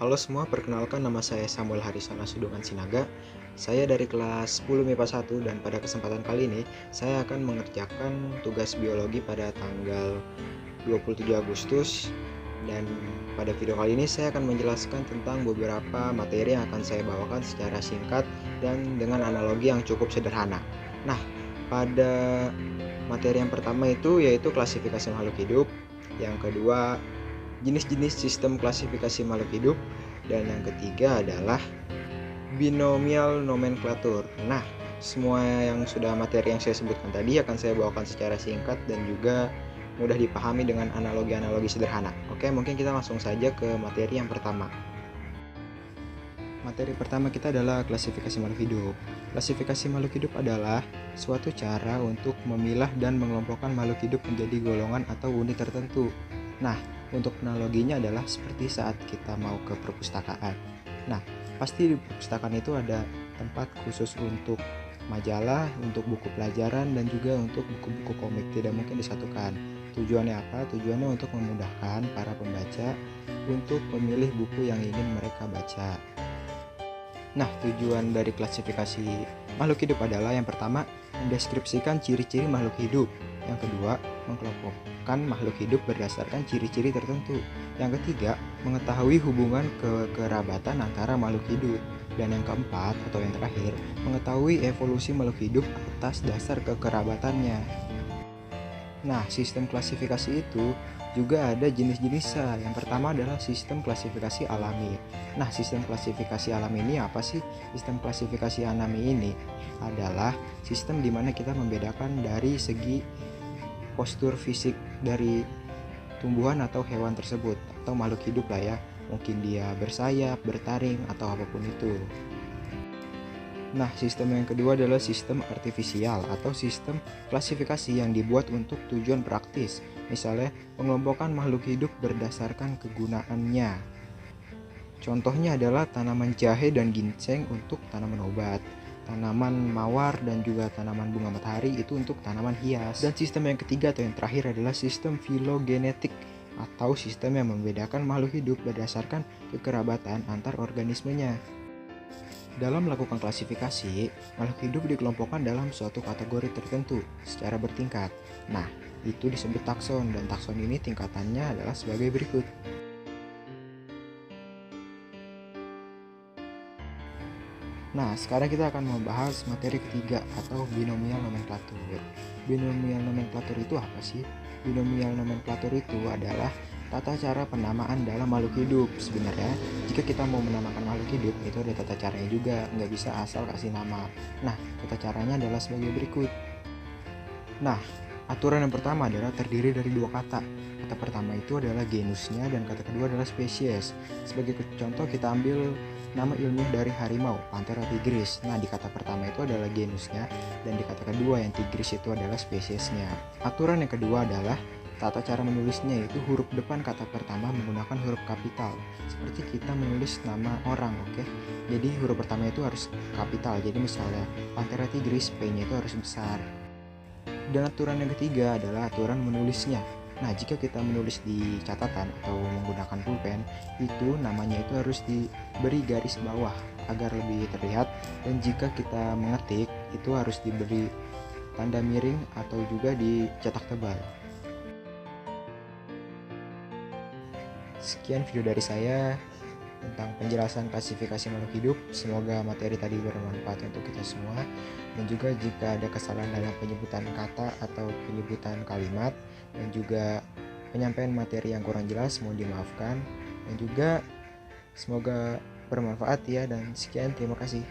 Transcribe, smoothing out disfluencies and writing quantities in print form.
Halo semua, perkenalkan nama saya Samuel Harisana Sudungan Sinaga. Saya dari kelas 10 MIPA 1 dan pada kesempatan kali ini saya akan mengerjakan tugas biologi pada tanggal 27 Agustus dan pada video kali ini saya akan menjelaskan tentang beberapa materi yang akan saya bawakan secara singkat dan dengan analogi yang cukup sederhana. Nah, pada materi yang pertama itu yaitu klasifikasi makhluk hidup, yang kedua jenis-jenis sistem klasifikasi makhluk hidup, dan yang ketiga adalah binomial nomenklatur. Nah, semua yang sudah materi yang saya sebutkan tadi akan saya bawakan secara singkat dan juga mudah dipahami dengan analogi-analogi sederhana. Oke, mungkin kita langsung saja ke materi yang pertama. Materi pertama kita adalah klasifikasi makhluk hidup. Klasifikasi makhluk hidup adalah suatu cara untuk memilah dan mengelompokkan makhluk hidup menjadi golongan atau unit tertentu. Nah, untuk analoginya adalah seperti saat kita mau ke perpustakaan. Nah, pasti di perpustakaan itu ada tempat khusus untuk majalah, untuk buku pelajaran, dan juga untuk buku-buku komik. Tidak mungkin disatukan. Tujuannya apa? Tujuannya untuk memudahkan para pembaca untuk memilih buku yang ingin mereka baca. Nah, tujuan dari klasifikasi makhluk hidup adalah yang pertama, mendeskripsikan ciri-ciri makhluk hidup. Yang kedua, mengkelompokkan makhluk hidup berdasarkan ciri-ciri tertentu. Yang ketiga, mengetahui hubungan kekerabatan antara makhluk hidup. Dan yang keempat atau yang terakhir, mengetahui evolusi makhluk hidup atas dasar kekerabatannya. Nah, sistem klasifikasi itu juga ada jenis-jenisnya. Yang pertama adalah sistem klasifikasi alami. Nah, sistem klasifikasi alami ini apa sih? Sistem klasifikasi alami ini adalah sistem di mana kita membedakan dari segi postur fisik dari tumbuhan atau hewan tersebut atau makhluk hidup lah ya. Mungkin dia bersayap, bertaring, atau apapun itu. Nah, sistem yang kedua adalah sistem artifisial atau sistem klasifikasi yang dibuat untuk tujuan praktis. Misalnya, pengelompokan makhluk hidup berdasarkan kegunaannya. Contohnya adalah tanaman jahe dan ginseng untuk tanaman obat, tanaman mawar dan juga tanaman bunga matahari itu untuk tanaman hias. Dan sistem yang ketiga atau yang terakhir adalah sistem filogenetik atau sistem yang membedakan makhluk hidup berdasarkan kekerabatan antar organismenya. Dalam melakukan klasifikasi, makhluk hidup dikelompokkan dalam suatu kategori tertentu secara bertingkat. Nah, itu disebut takson, dan takson ini tingkatannya adalah sebagai berikut. Nah, sekarang kita akan membahas materi ketiga atau binomial nomenklatur. Binomial nomenklatur itu apa sih? Binomial nomenklatur itu adalah tata cara penamaan dalam makhluk hidup. Sebenarnya, jika kita mau menamakan makhluk hidup, itu ada tata caranya juga, nggak bisa asal kasih nama. Nah, tata caranya adalah sebagai berikut. Nah, aturan yang pertama adalah terdiri dari dua kata. Kata pertama itu adalah genusnya dan kata kedua adalah spesies. Sebagai contoh kita ambil nama ilmiah dari harimau, Panthera tigris. Nah, di kata pertama itu adalah genusnya dan di kata kedua yang tigris itu adalah spesiesnya. Aturan yang kedua adalah tata cara menulisnya, yaitu huruf depan kata pertama menggunakan huruf kapital. Seperti kita menulis nama orang, oke? Jadi huruf pertama itu harus kapital. Jadi misalnya Panthera tigris, P-nya itu harus besar. Dan aturan yang ketiga adalah aturan menulisnya. Nah, jika kita menulis di catatan atau menggunakan pulpen, itu namanya itu harus diberi garis bawah agar lebih terlihat, dan jika kita mengetik, itu harus diberi tanda miring atau juga dicetak tebal. Sekian video dari saya tentang penjelasan klasifikasi makhluk hidup. Semoga materi tadi bermanfaat untuk kita semua. Dan juga jika ada kesalahan dalam penyebutan kata atau penyebutan kalimat dan juga penyampaian materi yang kurang jelas, mohon dimaafkan. Dan juga semoga bermanfaat ya, dan sekian, terima kasih.